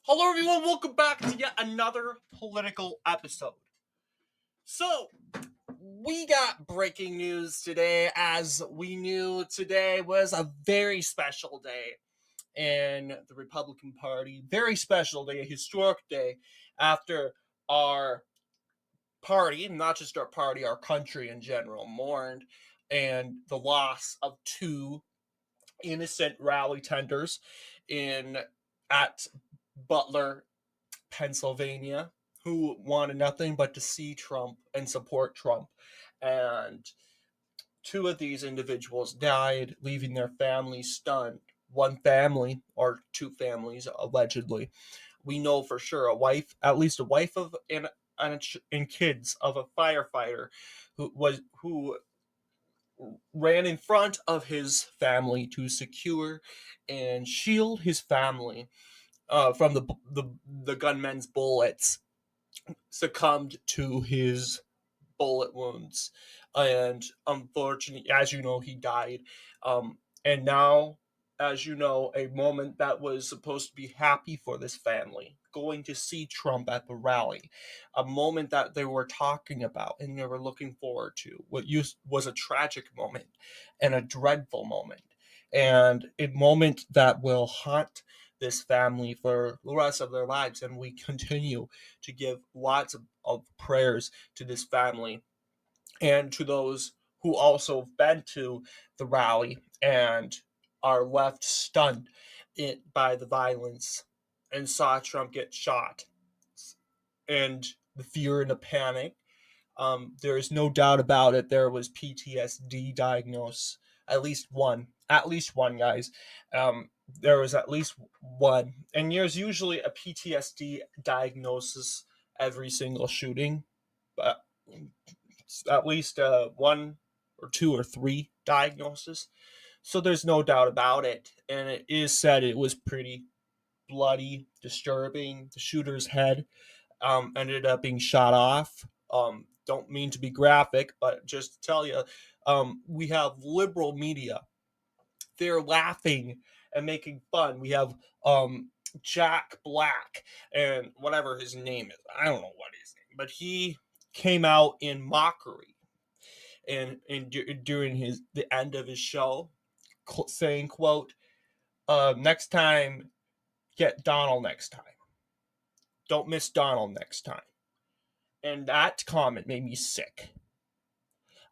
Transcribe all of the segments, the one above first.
Hello, everyone. Welcome back to yet another political episode. So, we got breaking news today, as we knew today was a very special day in the Republican Party. Very special day, a historic day after our party, not just our party, our country in general, mourned and the loss of two innocent rally tenders in at Butler, Pennsylvania, who wanted nothing but to see Trump and support Trump. And two of these individuals died, leaving their families stunned. One family, or two families, allegedly. We know for sure at least a wife of and kids of a firefighter who ran in front of his family to secure and shield his family from the gunman's bullets, succumbed to his bullet wounds, and unfortunately, as you know, he died. And now, as you know, a moment that was supposed to be happy for this family, going to see Trump at the rally, a moment that they were talking about and they were looking forward to, was a tragic moment and a dreadful moment, and a moment that will haunt this family for the rest of their lives. And we continue to give lots of prayers to this family and to those who also have been to the rally and are left stunned by the violence and saw Trump get shot, and the fear and the panic. There is no doubt about it. There was PTSD diagnosed, at least one, guys. There was at least one, and there's usually a PTSD diagnosis every single shooting, but at least one or two or three diagnoses. So there's no doubt about it, and it is said it was pretty bloody, disturbing. The shooter's head ended up being shot off. Don't mean to be graphic, but just to tell you, we have liberal media. They're laughing and making fun. We have Jack Black and whatever his name is. I don't know what his name, but he came out in mockery and during the end of his show, saying, "quote Next time, get Donald next time. Don't miss Donald next time." And that comment made me sick.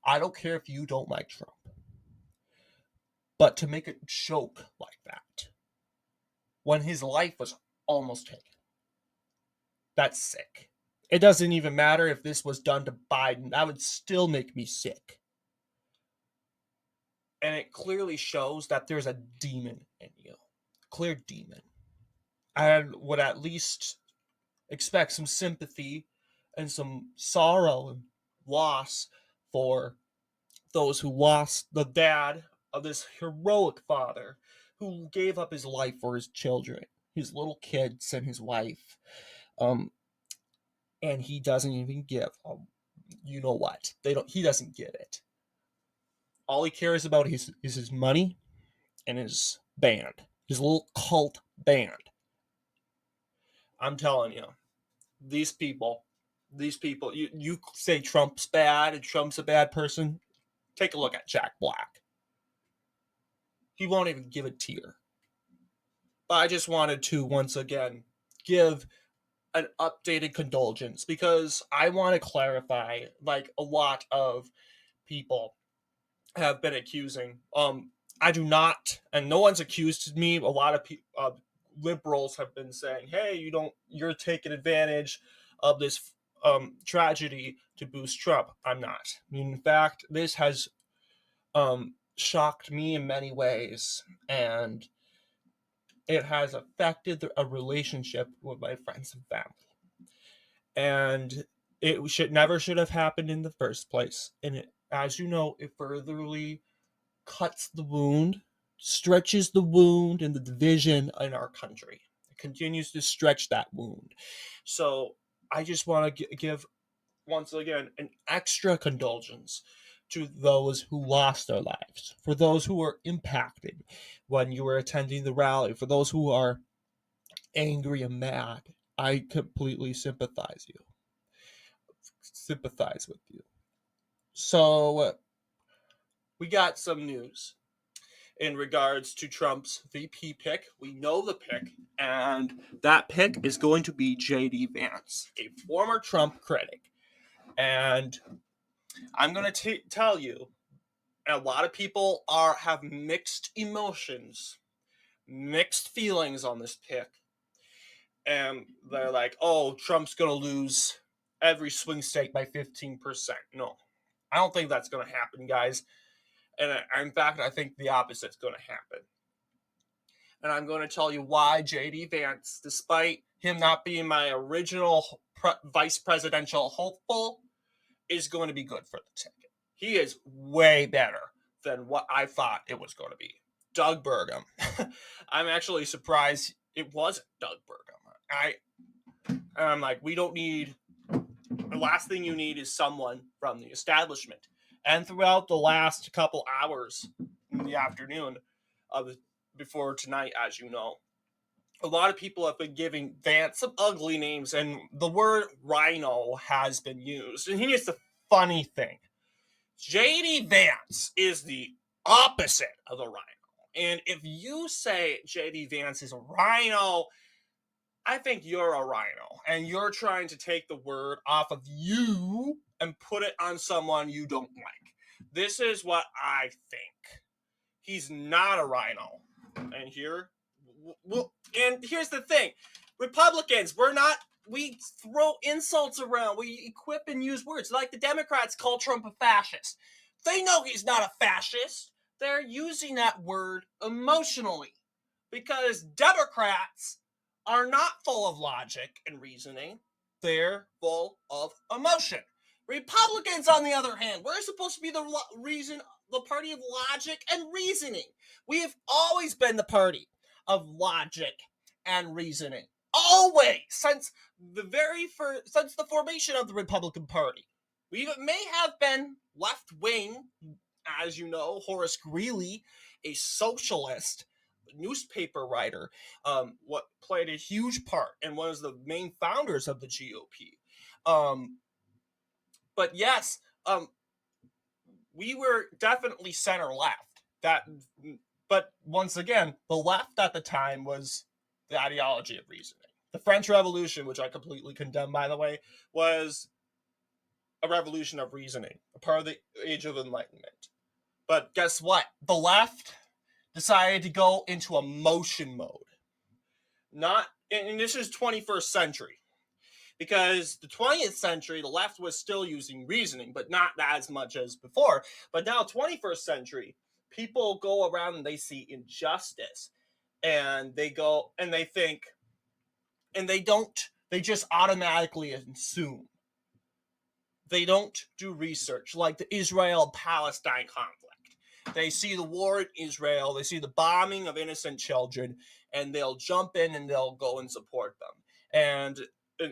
I don't care if you don't like Trump, but to make a joke like that when his life was almost taken, that's sick. It doesn't even matter if this was done to Biden, that would still make me sick. And it clearly shows that there's a demon in you. Clear demon. I would at least expect some sympathy and some sorrow and loss for those who lost the dad of this heroic father who gave up his life for his children, his little kids, and his wife. And he doesn't even give. You know what? He doesn't get it. All he cares about is his money and his band, his little cult band. I'm telling you, these people, you say Trump's bad and Trump's a bad person. Take a look at Jack Black. He won't even give a tear. But I just wanted to once again give an updated condolence, because I want to clarify, like a lot of people have been accusing. I do not, and no one's accused me. A lot of liberals have been saying, "Hey, you're taking advantage of this tragedy to boost Trump." I'm not. In fact, this has shocked me in many ways, and it has affected a relationship with my friends and family. And it should have happened in the first place. And as you know, it furtherly cuts the wound, stretches the wound and the division in our country. It continues to stretch that wound. So I just want to give once again an extra condolence to those who lost their lives, for those who were impacted when you were attending the rally, for those who are angry and mad, I completely sympathize with you. So we got some news in regards to Trump's VP pick. We know the pick, and that pick is going to be J.D. Vance, a former Trump critic. And I'm going to tell you, a lot of people have mixed emotions, mixed feelings on this pick. And they're like, oh, Trump's going to lose every swing state by 15%. No, I don't think that's going to happen, guys. And in fact, I think the opposite's going to happen. And I'm going to tell you why J.D. Vance, despite him not being my original vice presidential hopeful, is going to be good for the ticket. He is way better than what I thought it was going to be. Doug Burgum. I'm actually surprised it wasn't Doug Burgum. I'm like, we don't need... The last thing you need is someone from the establishment. And throughout the last couple hours in the afternoon before tonight, as you know, a lot of people have been giving Vance some ugly names, and the word rhino has been used. And here's the funny thing. J.D. Vance is the opposite of a rhino. And if you say J.D. Vance is a rhino, I think you're a rhino, and you're trying to take the word off of you and put it on someone you don't like. This is what I think. He's not a rhino. And here's the thing. Republicans, we throw insults around. We equip and use words. Like the Democrats call Trump a fascist. They know he's not a fascist. They're using that word emotionally because Democrats are not full of logic and reasoning. They're full of emotion. Republicans, on the other hand, we're supposed to be the party of logic and reasoning. We have always been the party of logic and reasoning. Always, since the formation of the Republican Party. We may have been left wing, as you know. Horace Greeley, a socialist newspaper writer, what played a huge part and was the main founders of the GOP. But yes, we were definitely center left. But once again, the left at the time was the ideology of reasoning. The French Revolution, which I completely condemn, by the way, was a revolution of reasoning, a part of the Age of Enlightenment. But guess what? The left decided to go into emotion mode. And this is 21st century. Because the 20th century, the left was still using reasoning, but not as much as before. But now, 21st century, people go around and they see injustice. And they go and they think, and they just automatically assume. They don't do research, like the Israel-Palestine conflict. They see the war in Israel, they see the bombing of innocent children, and they'll jump in and they'll go and support them. And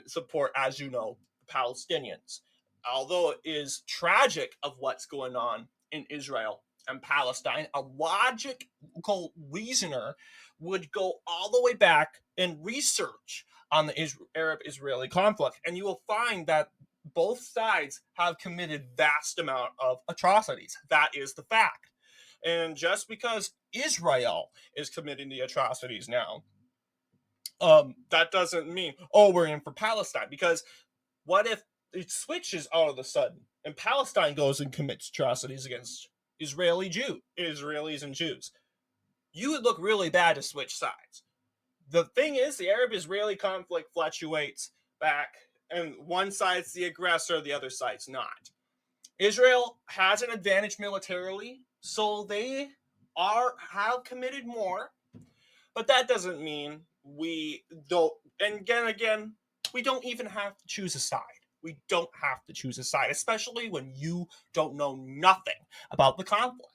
support, as you know, the Palestinians. Although it is tragic of what's going on in Israel and Palestine, a logical reasoner would go all the way back and research on the Arab-Israeli conflict, and you will find that both sides have committed vast amount of atrocities. That is the fact. And just because Israel is committing the atrocities now, that doesn't mean, we're in for Palestine. Because what if it switches all of a sudden and Palestine goes and commits atrocities against Israelis and Jews? You would look really bad to switch sides. The thing is, the Arab-Israeli conflict fluctuates back, and one side's the aggressor, the other side's not. Israel has an advantage militarily, so they have committed more, but that doesn't mean we don't. And again, we don't even have to choose a side. We don't have to choose a side, especially when you don't know nothing about the conflict.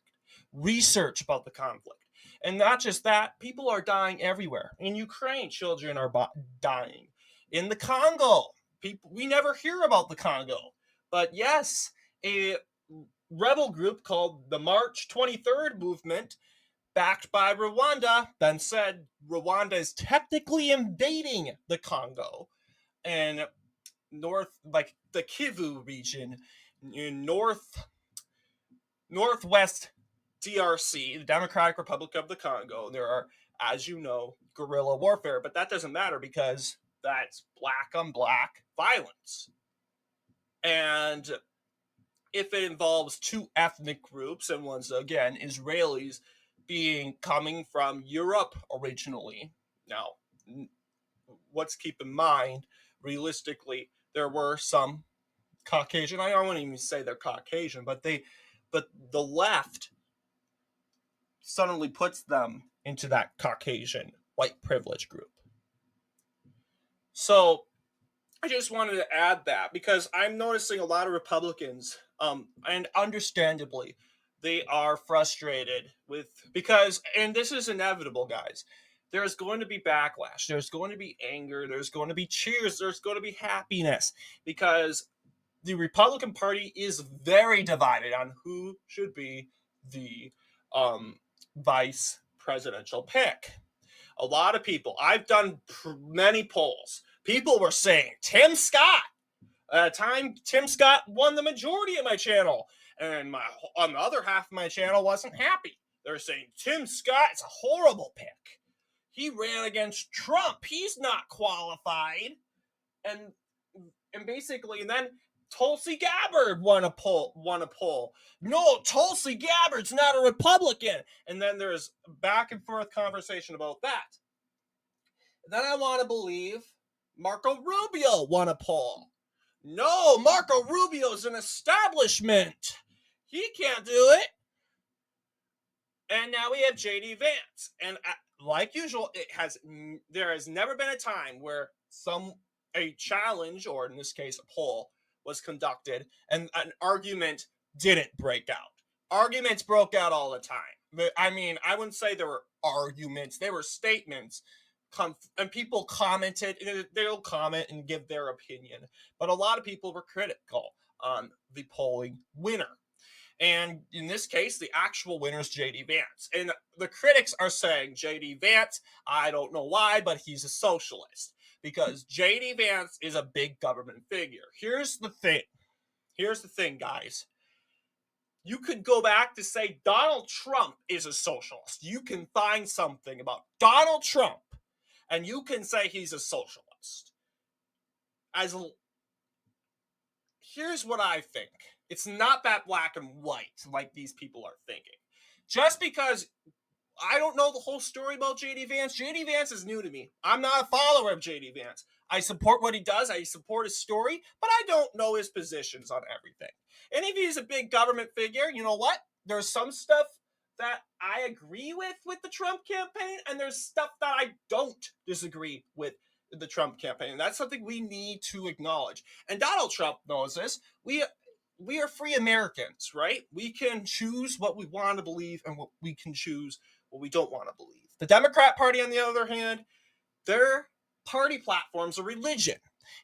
Research about the conflict. And not just that, people are dying everywhere. In Ukraine, children are dying. In the Congo, we never hear about the Congo. But yes, a rebel group called the March 23rd movement backed by Rwanda, then said Rwanda is technically invading the Congo and like the Kivu region in northwest DRC, the Democratic Republic of the Congo. There are, as you know, guerrilla warfare, but that doesn't matter because that's black on black violence. And if it involves two ethnic groups, and once again, Israelis coming from Europe originally. Now, let's keep in mind, realistically, there were some Caucasian. I don't even say they're Caucasian, but the left suddenly puts them into that Caucasian white privilege group. So I just wanted to add that because I'm noticing a lot of Republicans, and understandably, they are frustrated and this is inevitable, guys. There's going to be backlash. There's going to be anger. There's going to be cheers. There's going to be happiness because the Republican Party is very divided on who should be the vice presidential pick. A lot of people, I've done many polls. People were saying Tim Scott. At the time, Tim Scott won the majority of my channel, and on the other half of my channel wasn't happy. They're saying Tim Scott is a horrible pick. He ran against Trump. He's not qualified, and basically, and then Tulsi Gabbard won a poll. No, Tulsi Gabbard's not a Republican. And then there's back and forth conversation about that. Then I want to believe Marco Rubio won a poll. No, Marco Rubio's an establishment. He can't do it. And now we have JD Vance. And like usual, there has never been a time where a challenge, or in this case, a poll, was conducted and an argument didn't break out. Arguments broke out all the time. But, I mean, I wouldn't say there were arguments. They were statements. And people commented. They'll comment and give their opinion. But a lot of people were critical on the polling winner. And in this case, the actual winner is J.D. Vance. And the critics are saying J.D. Vance, I don't know why, but he's a socialist. Because J.D. Vance is a big government figure. Here's the thing, guys. You could go back to say Donald Trump is a socialist. You can find something about Donald Trump, and you can say he's a socialist. Here's what I think. It's not that black and white like these people are thinking. Just because I don't know the whole story about J.D. Vance. J.D. Vance is new to me. I'm not a follower of J.D. Vance. I support what he does. I support his story, but I don't know his positions on everything. And if he's a big government figure, you know what? There's some stuff that I agree with the Trump campaign, and there's stuff that I don't disagree with the Trump campaign. And that's something we need to acknowledge. And Donald Trump knows this. We are free Americans, right? We can choose what we want to believe, and we can choose what we don't want to believe. The Democrat Party, on the other hand, their party platform's a religion.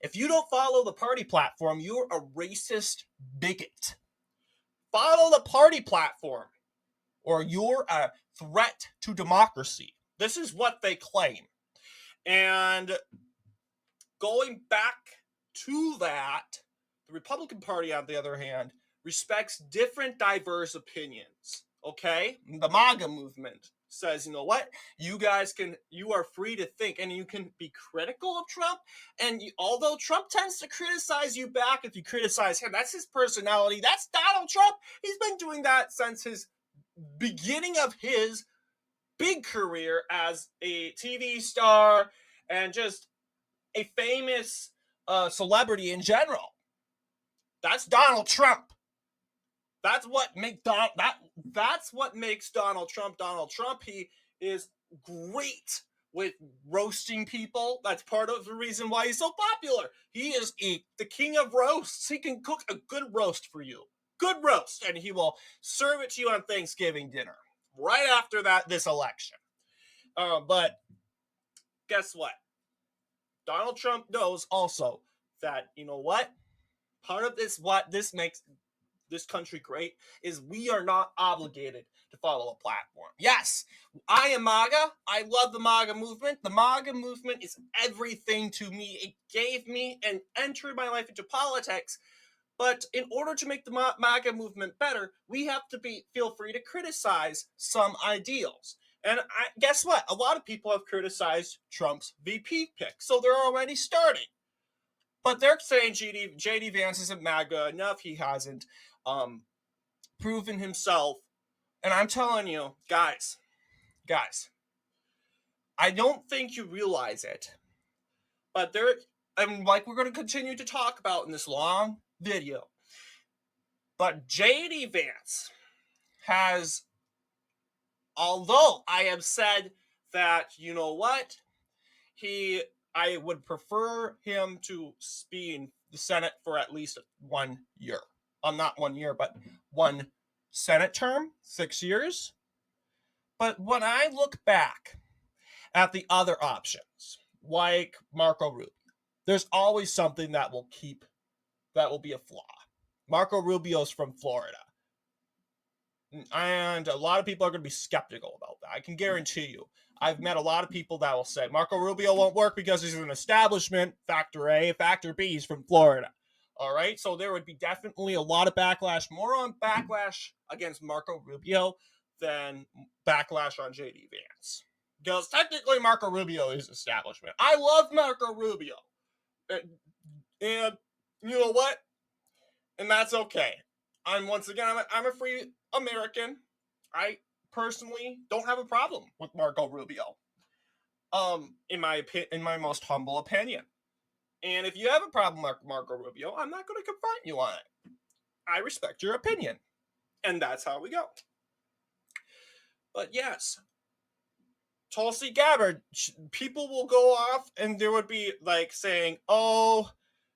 If you don't follow the party platform, you're a racist bigot. Follow the party platform, or you're a threat to democracy. This is what they claim. And going back to that, the Republican Party, on the other hand, respects different diverse opinions. Okay? The MAGA movement says, you know what? You are free to think, and you can be critical of Trump. And although Trump tends to criticize you back if you criticize him, that's his personality. That's Donald Trump. He's been doing that since his beginning of his big career as a TV star and just a famous celebrity in general. That's Donald Trump. That's what makes Donald Trump Donald Trump. He is great with roasting people. That's part of the reason why he's so popular. He is the king of roasts. He can cook a good roast for you. Good roast. And he will serve it to you on Thanksgiving dinner. Right after this election. But guess what? Donald Trump knows also that, you know what? Part of this makes this country great is we are not obligated to follow a platform. Yes, I am MAGA. I love the MAGA movement. The MAGA movement is everything to me. It gave me and entered my life into politics. But in order to make the MAGA movement better, we have to feel free to criticize some ideals. And guess what? A lot of people have criticized Trump's VP pick, so they're already starting. But they're saying JD Vance isn't MAGA enough. He hasn't proven himself. And I'm telling you, guys, I don't think you realize it, but and like we're going to continue to talk about in this long video, but JD Vance has, although I have said that, you know what, I would prefer him to be in the Senate for at least 1 year. Not 1 year, but one Senate term, 6 years. But when I look back at the other options, like Marco Rubio, there's always something that will be a flaw. Marco Rubio's from Florida. And a lot of people are going to be skeptical about that. I can guarantee you. I've met a lot of people that will say Marco Rubio won't work because he's an establishment, factor A. Factor B, he's from Florida. All right, so there would be definitely a lot of backlash, more on backlash against Marco Rubio than backlash on JD Vance. Because technically Marco Rubio is establishment. I love Marco Rubio. And you know what? And that's okay. I'm a free American. I personally don't have a problem with Marco Rubio. In my most humble opinion. And if you have a problem with Marco Rubio, I'm not going to confront you on it. I respect your opinion. And that's how we go. But yes, Tulsi Gabbard, people will go off and there would be like saying, oh,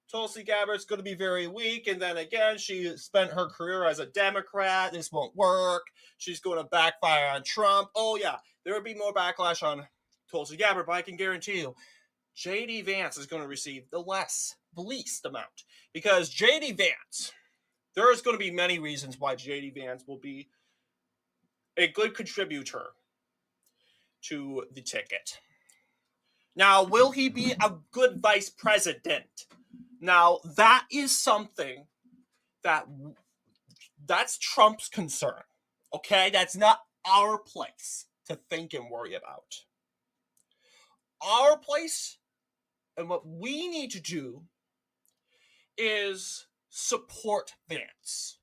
Tulsi Gabbard's going to be very weak, and then again, she spent her career as a Democrat. This won't work. She's going to backfire on Trump. Oh, yeah, there would be more backlash on Tulsi Gabbard, but I can guarantee you, J.D. Vance is going to receive the least amount. Because J.D. Vance, there's going to be many reasons why J.D. Vance will be a good contributor to the ticket. Now, will he be a good vice president? Now, that is something that's Trump's concern, okay? That's not our place to think and worry about. Our place and what we need to do is support Vance.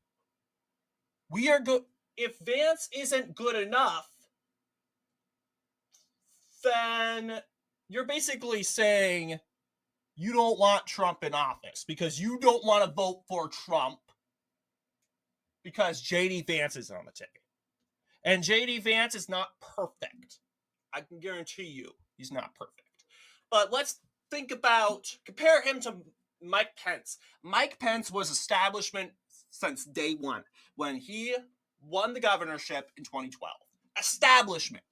We are good. If Vance isn't good enough, then you're basically saying you don't want Trump in office because you don't want to vote for Trump because J.D. Vance is on the ticket. And J.D. Vance is not perfect. I can guarantee you he's not perfect. But let's compare him to Mike Pence. Mike Pence was establishment since day one when he won the governorship in 2012. Establishment.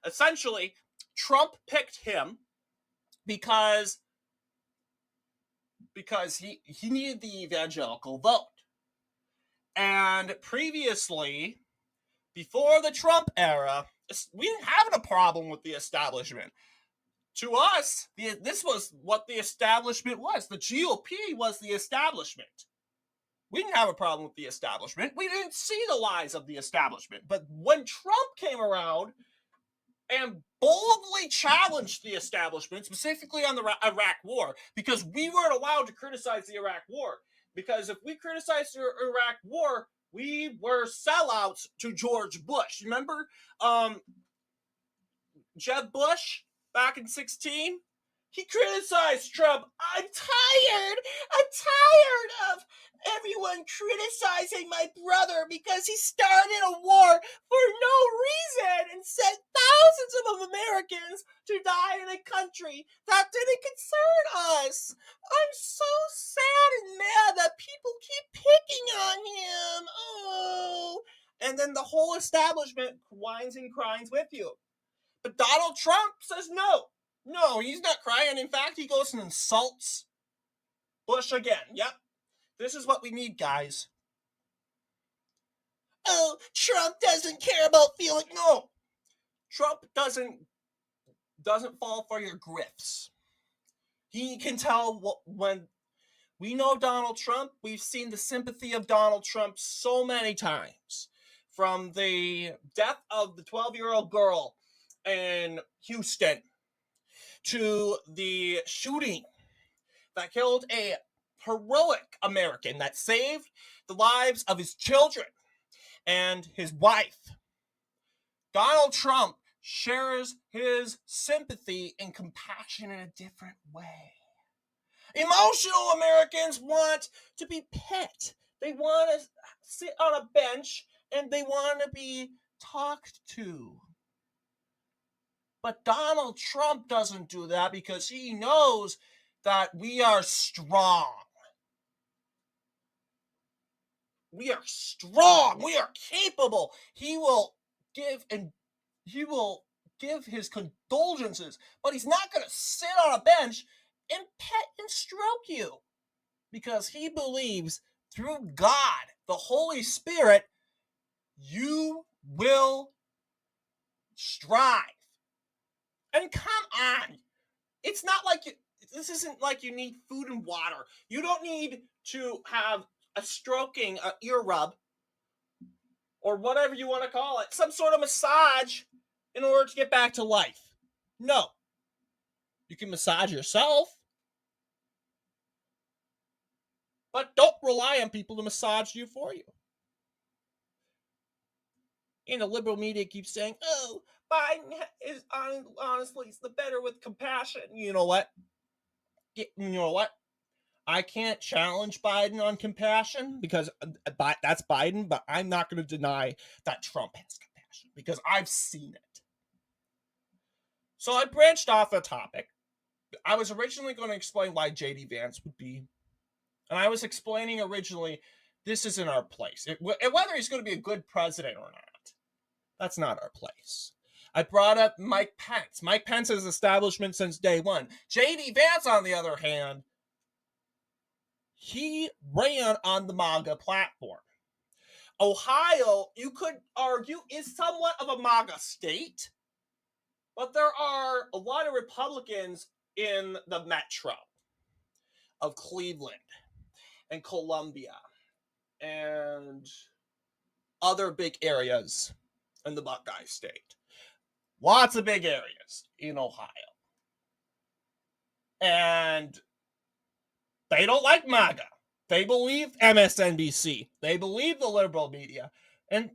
Essentially, Trump picked him because he needed the evangelical vote. And previously, before the Trump era, we didn't have a problem with the establishment. To us, this was what the establishment was. The GOP was the establishment. We didn't have a problem with the establishment. We didn't see the lies of the establishment. But when Trump came around and boldly challenged the establishment, specifically on the Iraq War, because we weren't allowed to criticize the Iraq War. Because if we criticized the Iraq War, we were sellouts to George Bush. Remember Jeb Bush back in 2016? He criticized Trump. I'm tired of everyone criticizing my brother because he started a war for no reason and sent thousands of Americans to die in a country that didn't concern us. I'm so sad and mad that people keep picking on him. Oh. And then the whole establishment whines and cries with you. But Donald Trump says no. No, he's not crying. In fact, he goes and insults Bush again. Yep. This is what we need, guys. oh, Trump doesn't care about feeling. No, Trump doesn't fall for your grifts. He can tell when we know Donald Trump. We've seen the sympathy of Donald Trump so many times. From the death of the 12-year-old girl in Houston to the shooting that killed a heroic American that saved the lives of his children and his wife. Donald Trump shares his sympathy and compassion in a different way. Emotional Americans want to be pet. They want to sit on a bench and they want to be talked to. But Donald Trump doesn't do that because he knows that we are strong. We are strong. We are capable. He will give his condolences, but he's not going to sit on a bench and pet and stroke you because he believes through God, the Holy Spirit, you will strive. And come on, it's not like this isn't like you need food and water. You don't need to have a stroking, an ear rub, or whatever you want to call it, some sort of massage in order to get back to life. No. You can massage yourself, but don't rely on people to massage you for you. And the liberal media keeps saying, oh, Biden is honestly the better with compassion. You know what? I can't challenge Biden on compassion because that's Biden, but I'm not going to deny that Trump has compassion because I've seen it. So I branched off a topic. I was originally going to explain why J.D. Vance would be, and I was explaining originally this isn't our place. Whether he's going to be a good president or not, that's not our place. I brought up Mike Pence. Mike Pence's establishment since day one. J.D. Vance, on the other hand, he ran on the MAGA platform. Ohio, you could argue, is somewhat of a MAGA state, but there are a lot of Republicans in the metro of Cleveland and Columbia and other big areas in the Buckeye State. Lots of big areas in Ohio. And they don't like MAGA. They believe MSNBC. They believe the liberal media. And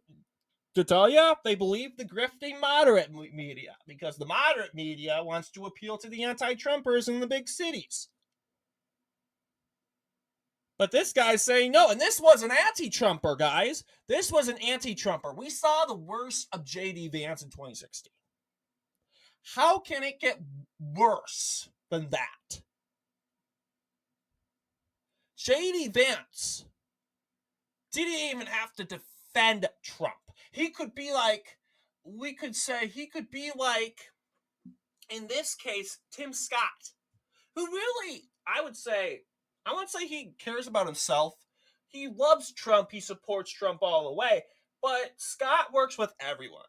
to tell you, they believe the grifting moderate media because the moderate media wants to appeal to the anti-Trumpers in the big cities. But this guy's saying no, and this was an anti-Trumper, guys. This was an anti-Trumper. We saw the worst of J.D. Vance in 2016. How can it get worse than that? J.D. Vance didn't even have to defend Trump. He could be like, we could say he could be like, in this case, Tim Scott, who really, I wouldn't say he cares about himself. He loves Trump. He supports Trump all the way. But Scott works with everyone,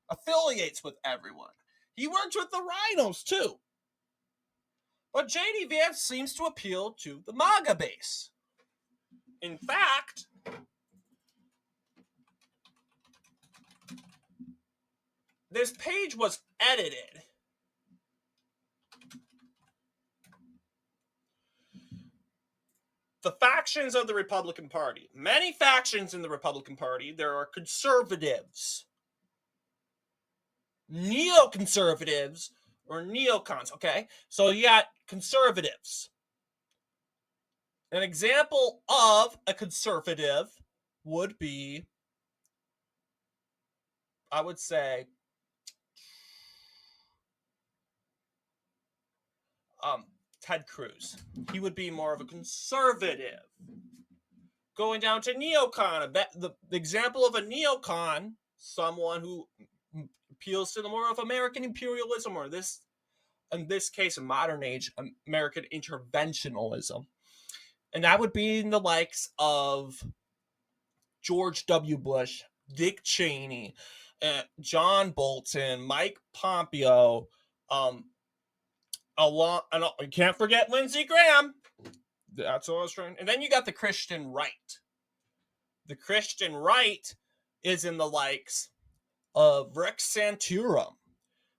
affiliates with everyone. He works with the rhinos, too. But J.D. Vance seems to appeal to the MAGA base. In fact, this page was edited. The factions of the Republican Party. Many factions in the Republican Party. There are conservatives, neoconservatives, or neocons, okay? So you got conservatives. An example of a conservative would be, I would say, Ted Cruz. He would be more of a conservative. Going down to neocon, the example of a neocon, someone who appeals to the more of American imperialism, or in this case, modern age American interventionism. And that would be in the likes of George W. Bush, Dick Cheney, John Bolton, Mike Pompeo, you can't forget Lindsey Graham. That's what I was trying. And then you got the Christian right. The Christian right is in the likes of Rick Santorum,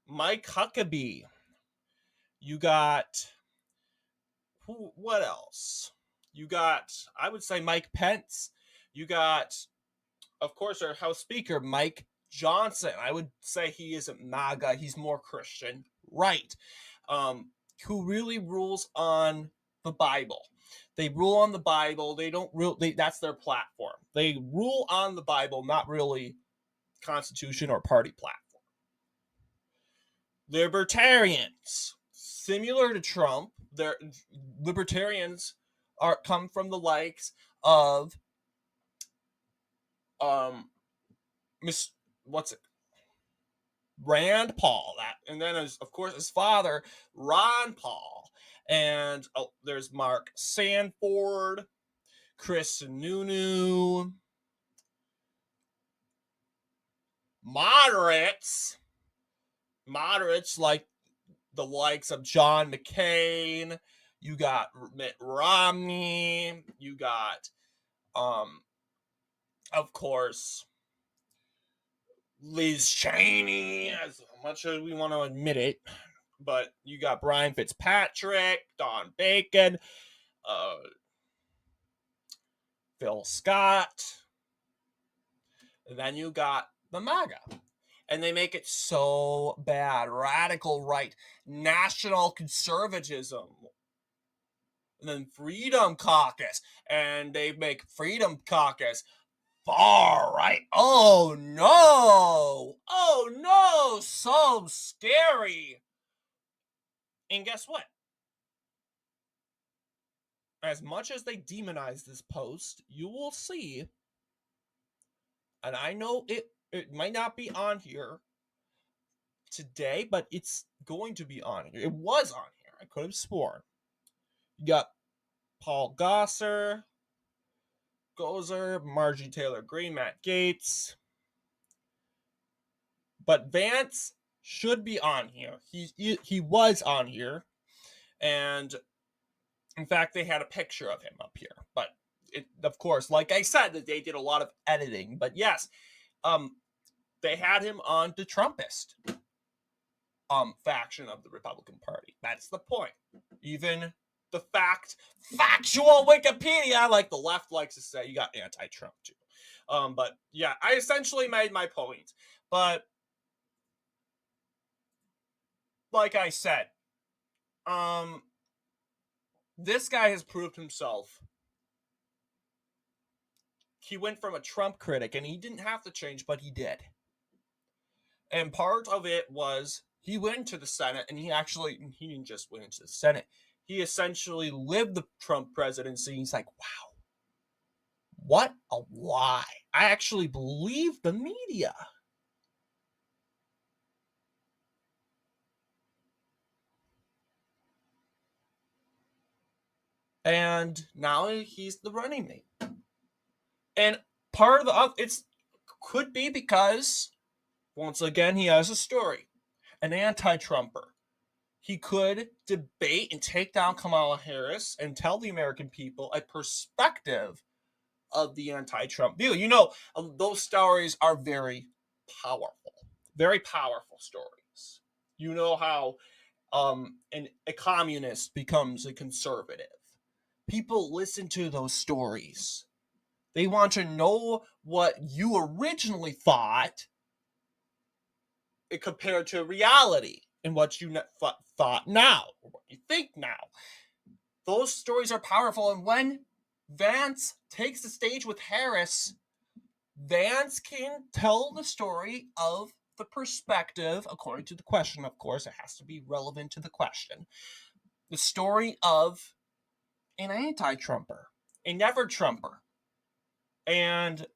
Mike Huckabee. You got what else? You got, I would say, Mike Pence. You got, of course, our House Speaker, Mike Johnson. I would say he isn't MAGA. He's more Christian right. Who really rules on the Bible. They rule on the Bible. They don't rule. That's their platform. They rule on the Bible, not really Constitution or party platform. Libertarians, similar to Trump, their libertarians come from the likes of Rand Paul, and then of course his father Ron Paul, and there's Mark Sanford, Chris Sununu, moderates like the likes of John McCain. You got Mitt Romney. You got, of course, Liz Cheney, as much as we want to admit it. But you got Brian Fitzpatrick, Don Bacon, Phil Scott. And then you got the MAGA. And they make it so bad. Radical right, national conservatism. And then Freedom Caucus. And they make Freedom Caucus far right. Oh no! Oh no! So scary. And guess what? As much as they demonize this post, you will see, and I know it might not be on here today, but it's going to be on here. It was on here. I could have sworn. You got Paul Gozer, Margie Taylor Greene, Matt Gaetz. But Vance should be on here. He was on here. And in fact, they had a picture of him up here. But of course, like I said, that they did a lot of editing. But yes, they had him on the Trumpist faction of the Republican Party. That's the point. Even the factual Wikipedia, like the left likes to say, you got anti-Trump too. But yeah, I essentially made my point. But like I said, this guy has proved himself. He went from a Trump critic, and he didn't have to change, but he did. And part of it was he went into the Senate, and he didn't just went into the Senate. He essentially lived the Trump presidency. He's like, wow, what a lie. I actually believe the media. And now he's the running mate. And part of it could be because, once again, he has a story. An anti-Trumper. He could debate and take down Kamala Harris and tell the American people a perspective of the anti-Trump view. You know, those stories are very powerful stories. You know how a communist becomes a conservative. People listen to those stories. They want to know what you originally thought compared to reality and what you thought now, or what you think now. Those stories are powerful, and when Vance takes the stage with Harris, Vance can tell the story of the perspective, according to the question, of course, it has to be relevant to the question, the story of an anti-Trumper, a never-Trumper, and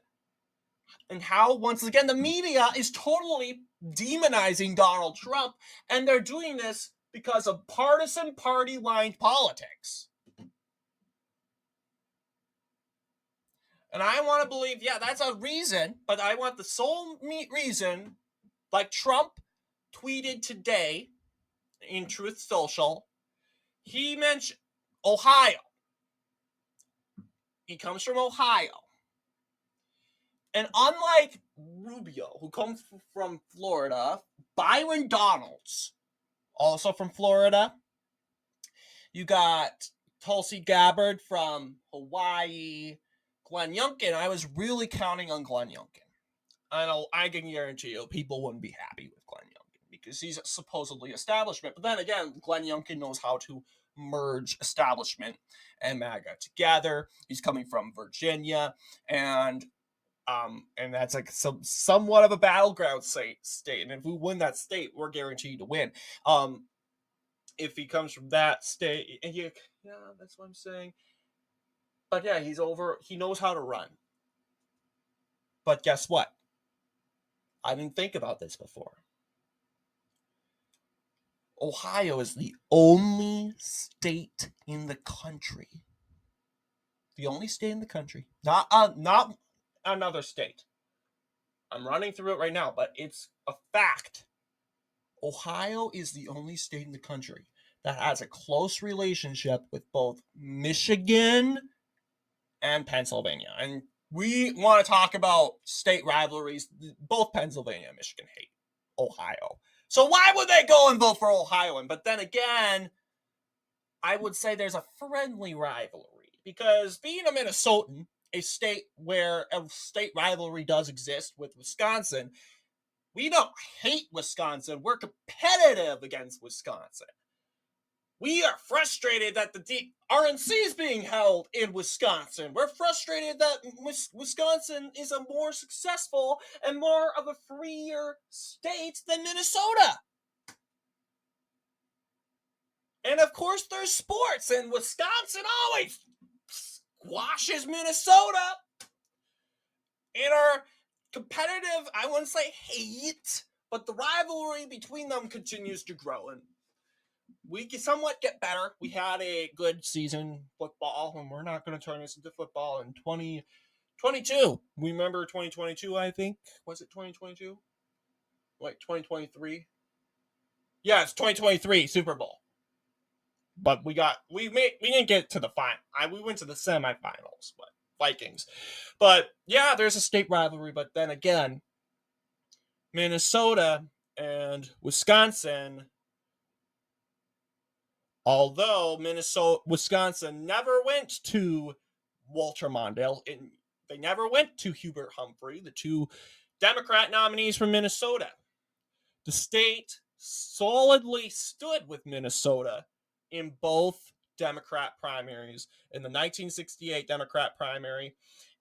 how, once again, the media is totally demonizing Donald Trump, and they're doing this because of partisan party-line politics. And I want to believe, yeah, that's a reason, but I want the sole reason, like Trump tweeted today in Truth Social, he mentioned Ohio. He comes from Ohio. And unlike Rubio, who comes from Florida, Byron Donalds, also from Florida. You got Tulsi Gabbard from Hawaii, Glenn Youngkin. I was really counting on Glenn Youngkin. I know I can guarantee you people wouldn't be happy with Glenn Youngkin because he's supposedly establishment. But then again, Glenn Youngkin knows how to merge establishment and MAGA together. He's coming from Virginia, and that's like somewhat of a battleground state. And if we win that state, we're guaranteed to win. If he comes from that state, and yeah, that's what I'm saying. But yeah, he's over. He knows how to run. But guess what? I didn't think about this before. Ohio is the only state in the country. The only state in the country. Not another state. I'm running through it right now, but it's a fact. Ohio is the only state in the country that has a close relationship with both Michigan and Pennsylvania. And we want to talk about state rivalries. Both Pennsylvania and Michigan hate Ohio. So why would they go and vote for Ohio? But then again, I would say there's a friendly rivalry because being a Minnesotan, a state where a state rivalry does exist with Wisconsin, we don't hate Wisconsin. We're competitive against Wisconsin. We are frustrated that the RNC is being held in Wisconsin. We're frustrated that Wisconsin is a more successful and more of a freer state than Minnesota. And of course, there's sports, and Wisconsin always squashes Minnesota in our competitive, I wouldn't say hate, but the rivalry between them continues to grow. And we can somewhat get better. We had a good season football, and we're not going to turn this into football in 2022. We remember 2022, I think. Was it 2022? Wait, 2023? Yeah, it's 2023 Super Bowl. But we didn't get to the final. We went to the semifinals, but Vikings. But yeah, there's a state rivalry. But then again, Minnesota and Wisconsin, although Wisconsin never went to Walter Mondale, they never went to Hubert Humphrey, the two Democrat nominees from Minnesota. The state solidly stood with Minnesota in both Democrat primaries, in the 1968 Democrat primary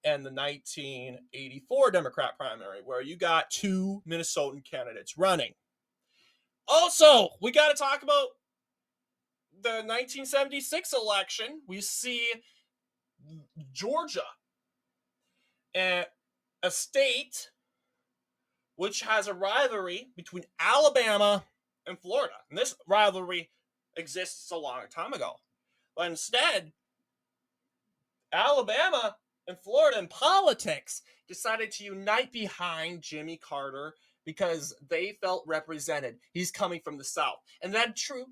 and the 1984 Democrat primary, where you got two Minnesotan candidates running. Also, we got to talk about the 1976 election. We see Georgia, a state which has a rivalry between Alabama and Florida. And this rivalry exists a long time ago. But instead, Alabama and Florida in politics decided to unite behind Jimmy Carter because they felt represented. He's coming from the South. And then true.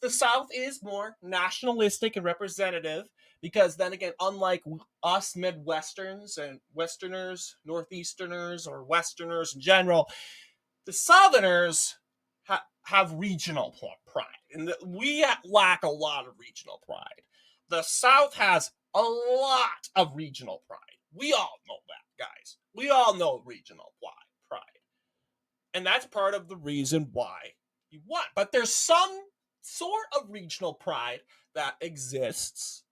The South is more nationalistic and representative because then again, unlike us Midwesterns and Westerners, Northeasterners, or Westerners in general, the Southerners have regional pride. And we lack a lot of regional pride. The South has a lot of regional pride. We all know that, guys. We all know regional pride. And that's part of the reason why he won. But there's some sort of regional pride that exists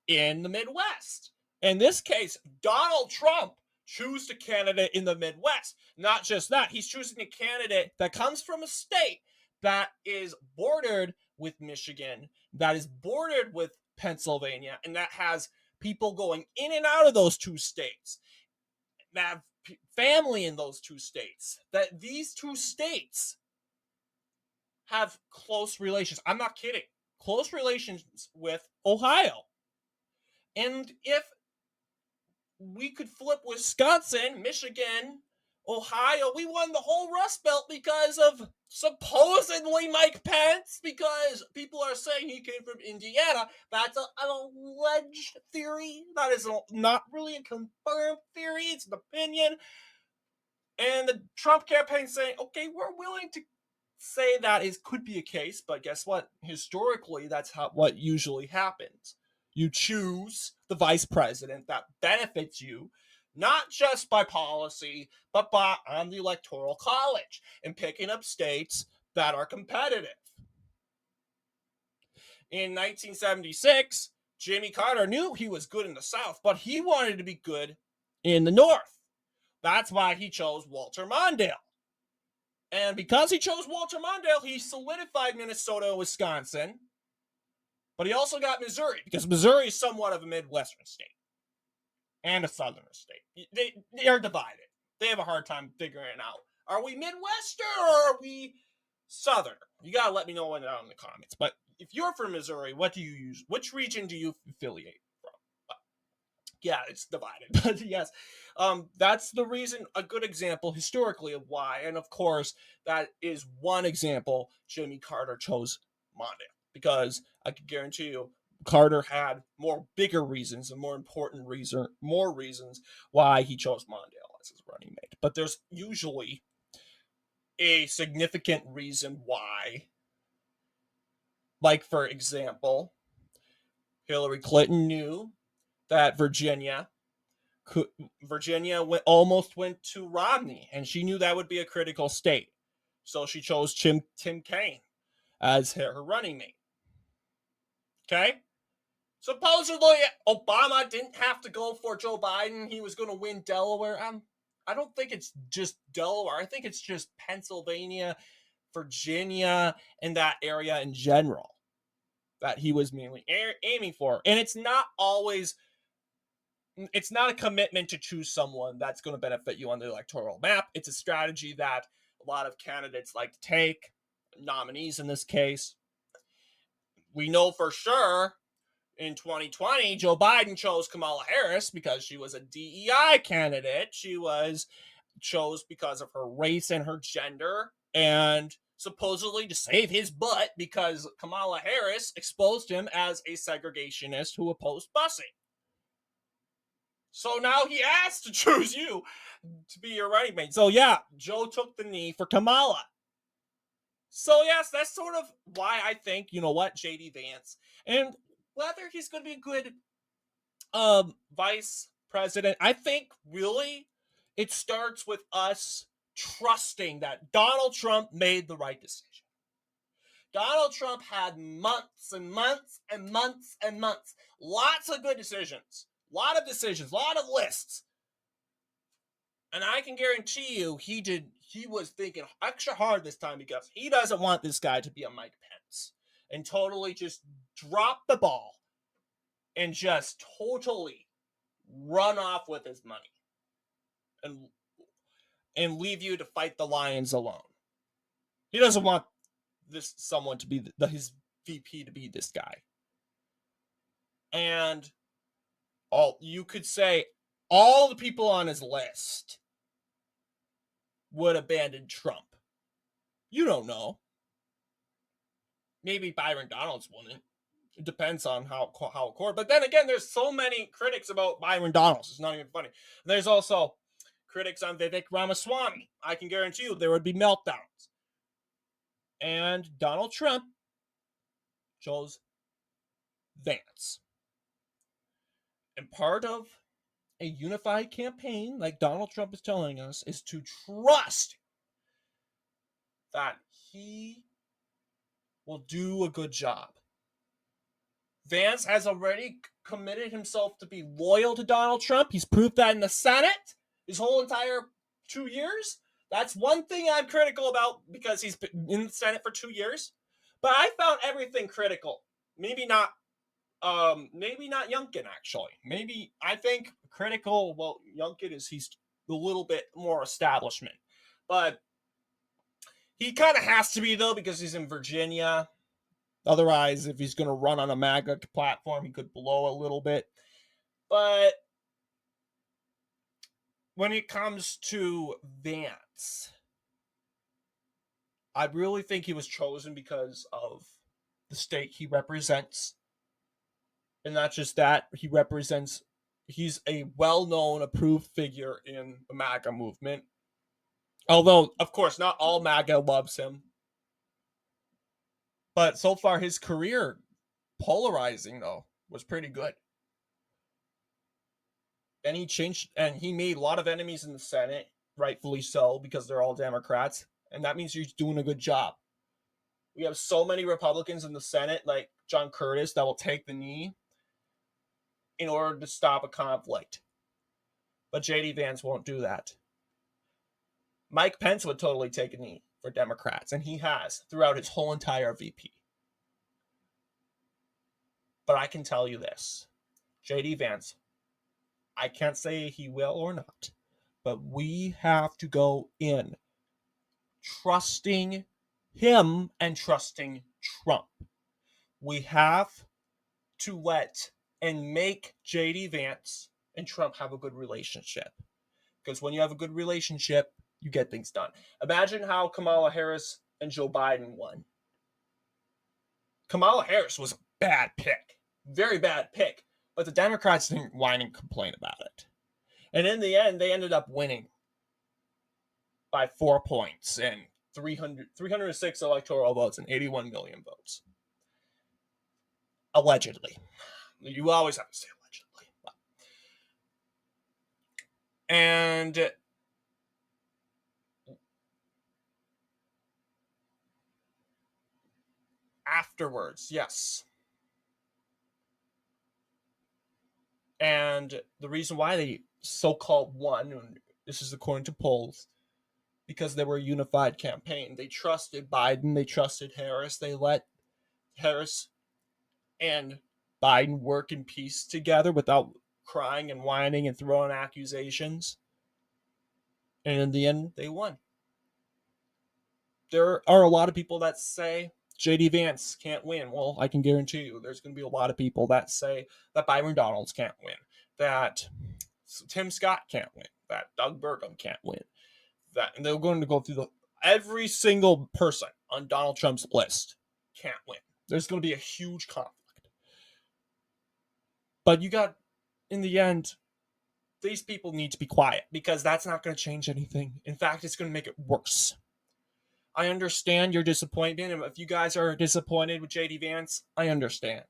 in the Midwest. In this case, Donald Trump chose a candidate in the Midwest. Not just that, he's choosing a candidate that comes from a state that is bordered with Michigan, that is bordered with Pennsylvania, and that has people going in and out of those two states, that have family in those two states, that these two states have close relations. I'm not kidding. Close relations with Ohio. And if we could flip Wisconsin, Michigan, Ohio. We won the whole Rust Belt because of supposedly Mike Pence, because people are saying he came from Indiana. That's an alleged theory. That is not really a confirmed theory. It's an opinion. And the Trump campaign saying, okay, we're willing to say that it could be a case, but guess what? Historically, that's what usually happens. You choose the vice president that benefits you, not just by policy, but on the electoral college and picking up states that are competitive. In 1976, Jimmy Carter knew he was good in the South, but he wanted to be good in the North. That's why he chose Walter Mondale. And because he chose Walter Mondale, he solidified Minnesota and Wisconsin. But he also got Missouri, because Missouri is somewhat of a Midwestern state and a Southern state. They are divided. They have a hard time figuring it out. Are we Midwestern or are we Southern? You got to let me know down in the comments. But if you're from Missouri, what do you use? Which region do you affiliate from? Yeah, it's divided. But yes, that's the reason, a good example historically of why. And of course, that is one example Jimmy Carter chose Mondale, because I can guarantee you Carter had bigger reasons and more reasons why he chose Mondale as his running mate. But there's usually a significant reason why. Like, for example, Hillary Clinton knew that Virginia almost went to Romney, and she knew that would be a critical state. So she chose Tim Kaine as her running mate. Okay? Supposedly, Obama didn't have to go for Joe Biden. He was going to win Delaware. I don't think it's just Delaware. I think it's just Pennsylvania, Virginia, and that area in general that he was mainly aiming for. And it's not a commitment to choose someone that's going to benefit you on the electoral map. It's a strategy that a lot of candidates like to take, nominees in this case. We know for sure in 2020, Joe Biden chose Kamala Harris because she was a DEI candidate. She was chose because of her race and her gender, and supposedly to save his butt because Kamala Harris exposed him as a segregationist who opposed busing. So now he has to choose you to be your running mate. So yeah, Joe took the knee for Kamala. So yes, that's sort of why I think, you know what, JD Vance. And whether he's going to be a good vice president, I think really it starts with us trusting that Donald Trump made the right decision. Donald Trump had months and months and months and months. Lots of good decisions. A lot of decisions. A lot of lists. And I can guarantee you he was thinking extra hard this time because he doesn't want this guy to be a Mike Pence and totally just drop the ball and just totally run off with his money and leave you to fight the lions alone. He doesn't want someone to be his VP to be this guy. And you could say all the people on his list would abandon Trump. You don't know. Maybe Byron Donalds wouldn't. It depends on how core. But then again, there's so many critics about Byron Donalds. It's not even funny. There's also critics on Vivek Ramaswamy. I can guarantee you there would be meltdowns. And Donald Trump chose Vance. And part of a unified campaign, like Donald Trump is telling us, is to trust that he will do a good job. Vance has already committed himself to be loyal to Donald Trump. He's proved that in the Senate his whole entire 2 years. That's one thing I'm critical about because he's been in the Senate for 2 years. But I found everything critical. Maybe not Youngkin, actually. Maybe I think critical, well, Youngkin he's a little bit more establishment. But he kind of has to be, though, because he's in Virginia. Otherwise, if he's going to run on a MAGA platform, he could blow a little bit. But when it comes to Vance, I really think he was chosen because of the state he represents. And not just that, he's a well known, approved figure in the MAGA movement. Although, of course, not all MAGA loves him. But so far, his career, polarizing though, was pretty good. And he made a lot of enemies in the Senate, rightfully so, because they're all Democrats. And that means he's doing a good job. We have so many Republicans in the Senate, like John Curtis, that will take the knee in order to stop a conflict. But JD Vance won't do that. Mike Pence would totally take a knee for Democrats, and he has throughout his whole entire VP. But I can tell you this, JD Vance, I can't say he will or not, but we have to go in trusting him and trusting Trump. We have to let and make JD Vance and Trump have a good relationship. Because when you have a good relationship, you get things done. Imagine how Kamala Harris and Joe Biden won. Kamala Harris was a bad pick. Very bad pick. But the Democrats didn't whine and complain about it. And in the end, they ended up winning by 4 points and 306 electoral votes and 81 million votes. Allegedly. You always have to say allegedly. And afterwards, yes. And the reason why they so-called won, and this is according to polls, because they were a unified campaign. They trusted Biden, they trusted Harris, they let Harris and Biden work in peace together without crying and whining and throwing accusations. And in the end, they won. There are a lot of people that say JD Vance can't win. Well, I can guarantee you there's going to be a lot of people that say that Byron Donalds can't win, that Tim Scott can't win, that Doug Burgum can't win. And they're going to go through every single person on Donald Trump's list can't win. There's going to be a huge conflict. But in the end, these people need to be quiet because that's not going to change anything. In fact, it's going to make it worse. I understand your disappointment, and if you guys are disappointed with JD Vance, I understand.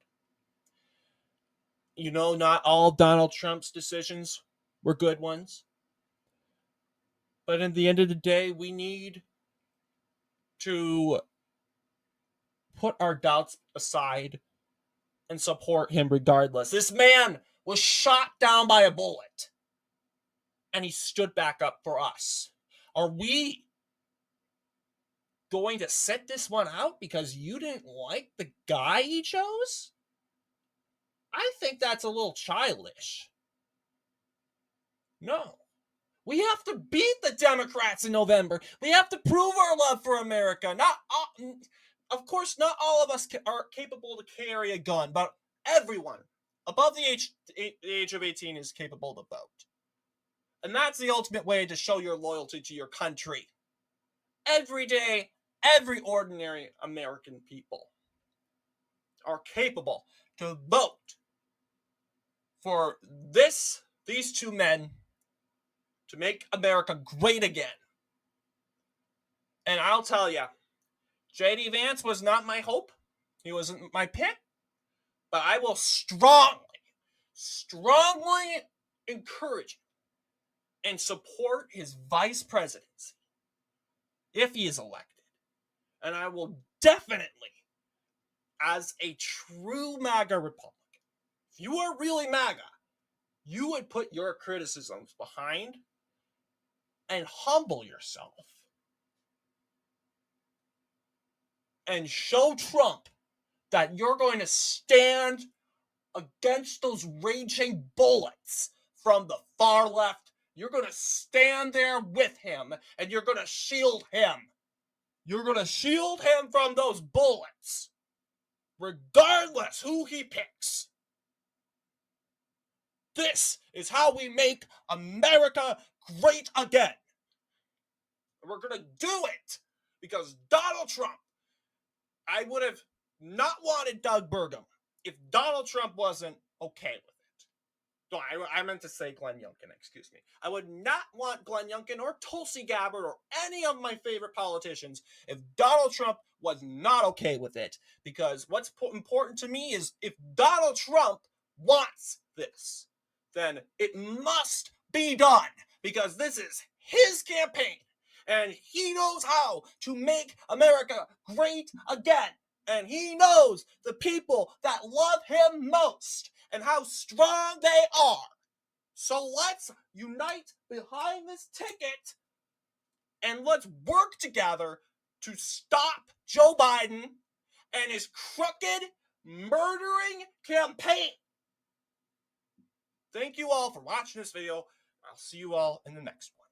Not all Donald Trump's decisions were good ones. But at the end of the day, we need to put our doubts aside and support him regardless. This man was shot down by a bullet, and he stood back up for us. Are we going to sit this one out because you didn't like the guy he chose? I think that's a little childish. No. We have to beat the Democrats in November. We have to prove our love for America. Of course, not all of us are capable to carry a gun, but everyone above the age of 18 is capable to vote. And that's the ultimate way to show your loyalty to your country. Every day, every ordinary American people are capable to vote for these two men to make America great again. And I'll tell you, JD Vance was not my hope. He wasn't my pick. But I will strongly encourage and support his vice presidency if he is elected. And I will definitely, as a true MAGA Republican, if you are really MAGA, you would put your criticisms behind and humble yourself and show Trump that you're going to stand against those raging bullets from the far left. You're going to stand there with him and you're going to shield him. You're going to shield him from those bullets, regardless who he picks. This is how we make America great again. We're going to do it because Donald Trump, I would have not wanted Doug Burgum if Donald Trump wasn't okay with it. No, I meant to say Glenn Youngkin, excuse me. I would not want Glenn Youngkin or Tulsi Gabbard or any of my favorite politicians if Donald Trump was not okay with it. Because what's important to me is if Donald Trump wants this, then it must be done. Because this is his campaign. And he knows how to make America great again. And he knows the people that love him most and how strong they are. So let's unite behind this ticket and let's work together to stop Joe Biden and his crooked, murdering campaign. Thank you all for watching this video. I'll see you all in the next one.